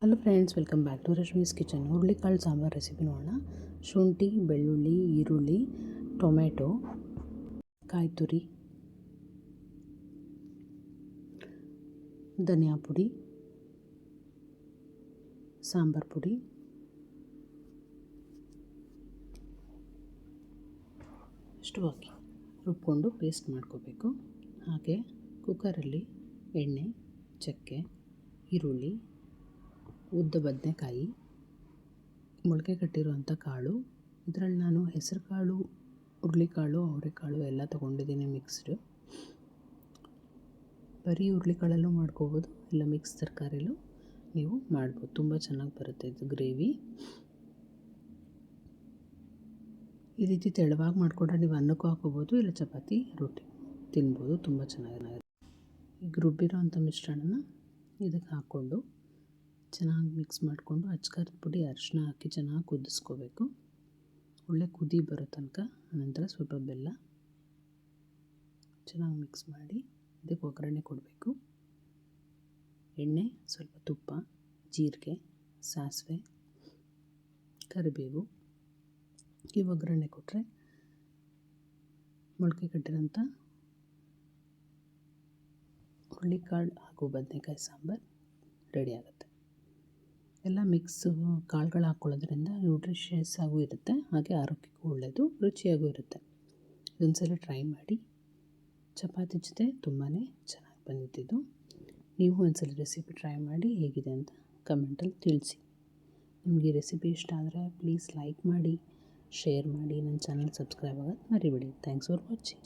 Hello friends, welcome back to Rashmi's kitchen. ಹುರುಳಿಕಾಳು ಸಾಂಬಾರು recipe ನೋಡೋಣ. ಶುಂಠಿ, ಬೆಳ್ಳುಳ್ಳಿ, ಈರುಳ್ಳಿ, ಟೊಮೆಟೊ, ಕಾಯಿ ತುರಿ, ಧನಿಯಾ ಪುಡಿ, ಸಾಂಬಾರು ಪುಡಿ, ಇಷ್ಟು ಹಾಕಿ ರುಬ್ಕೊಂಡು ಪೇಸ್ಟ್ ಮಾಡ್ಕೋಬೇಕು. ಹಾಗೆ ಕುಕ್ಕರಲ್ಲಿ ಎಣ್ಣೆ, ಚಕ್ಕೆ, ಈರುಳ್ಳಿ, ಉದ್ದ ಬದನೆಕಾಯಿ, ಮೊಳಕೆ ಕಟ್ಟಿರುವಂಥ ಕಾಳು. ಇದರಲ್ಲಿ ನಾನು ಹೆಸರು ಕಾಳು, ಹುರುಳಿಕಾಳು, ಅವರೆಕಾಳು ಎಲ್ಲ ತೊಗೊಂಡಿದ್ದೀನಿ ಮಿಕ್ಸ್ಡು. ಬರೀ ಹುರುಳಿಕಾಳಲ್ಲೂ ಮಾಡ್ಕೋಬೋದು, ಇಲ್ಲ ಮಿಕ್ಸ್ ತರಕಾರಿಲೂ ನೀವು ಮಾಡ್ಬೋದು. ತುಂಬ ಚೆನ್ನಾಗಿ ಬರುತ್ತೆ ಇದು ಗ್ರೇವಿ. ಈ ರೀತಿ ತೆಳುವಾಗಿ ಮಾಡಿಕೊಂಡ್ರೆ ನೀವು ಅನ್ನಕ್ಕೂ ಹಾಕೋಬೋದು, ಇಲ್ಲ ಚಪಾತಿ, ರೊಟ್ಟಿ ತಿನ್ಬೋದು. ತುಂಬ ಚೆನ್ನಾಗಿರುತ್ತೆ. ಈಗ ರುಬ್ಬಿರೋಂಥ ಮಿಶ್ರಣನ ಇದಕ್ಕೆ ಹಾಕ್ಕೊಂಡು ಚೆನ್ನಾಗಿ ಮಿಕ್ಸ್ ಮಾಡಿಕೊಂಡು ಅಚ್ಕಾರದ ಪುಡಿ, ಅರಿಶಿನ ಹಾಕಿ ಚೆನ್ನಾಗಿ ಕುದಿಸ್ಕೋಬೇಕು. ಒಳ್ಳೆ ಕುದಿ ಬರೋ ತನಕ. ಆನಂತರ ಸ್ವಲ್ಪ ಬೆಲ್ಲ ಚೆನ್ನಾಗಿ ಮಿಕ್ಸ್ ಮಾಡಿ ಇದಕ್ಕೆ ಒಗ್ಗರಣೆ ಕೊಡಬೇಕು. ಎಣ್ಣೆ, ಸ್ವಲ್ಪ ತುಪ್ಪ, ಜೀರಿಗೆ, ಸಾಸಿವೆ, ಕರಿಬೇವು ಈ ಒಗ್ಗರಣೆ ಕೊಟ್ಟರೆ ಮೊಳಕೆ ಕಟ್ಟಿರೋಂಥ ಹುರುಳಿಕಾಳು ಹಾಗೂ ಬದನೆಕಾಯಿ ಸಾಂಬಾರು ರೆಡಿ ಆಗುತ್ತೆ. ಎಲ್ಲ ಮಿಕ್ಸು ಕಾಳುಗಳು ಹಾಕ್ಕೊಳ್ಳೋದ್ರಿಂದ ನ್ಯೂಟ್ರಿಷಿಯಸ್ ಆಗೂ ಇರುತ್ತೆ, ಹಾಗೆ ಆರೋಗ್ಯಕ್ಕೂ ಒಳ್ಳೆಯದು, ರುಚಿಯಾಗೂ ಇರುತ್ತೆ. ಇದೊಂದ್ಸಲ ಟ್ರೈ ಮಾಡಿ. ಚಪಾತಿ ಜೊತೆ ತುಂಬಾ ಚೆನ್ನಾಗಿ ಬಂದಿದ್ದು. ನೀವು ಒಂದ್ಸಲ ರೆಸಿಪಿ ಟ್ರೈ ಮಾಡಿ ಹೇಗಿದೆ ಅಂತ ಕಮೆಂಟಲ್ಲಿ ತಿಳಿಸಿ. ನಿಮಗೆ ಈ ರೆಸಿಪಿ ಇಷ್ಟ ಆದರೆ ಪ್ಲೀಸ್ ಲೈಕ್ ಮಾಡಿ, ಶೇರ್ ಮಾಡಿ, ನನ್ನ ಚಾನಲ್ ಸಬ್ಸ್ಕ್ರೈಬ್ ಆಗೋದು ಮರಿಬೇಡಿ. Thanks for watching.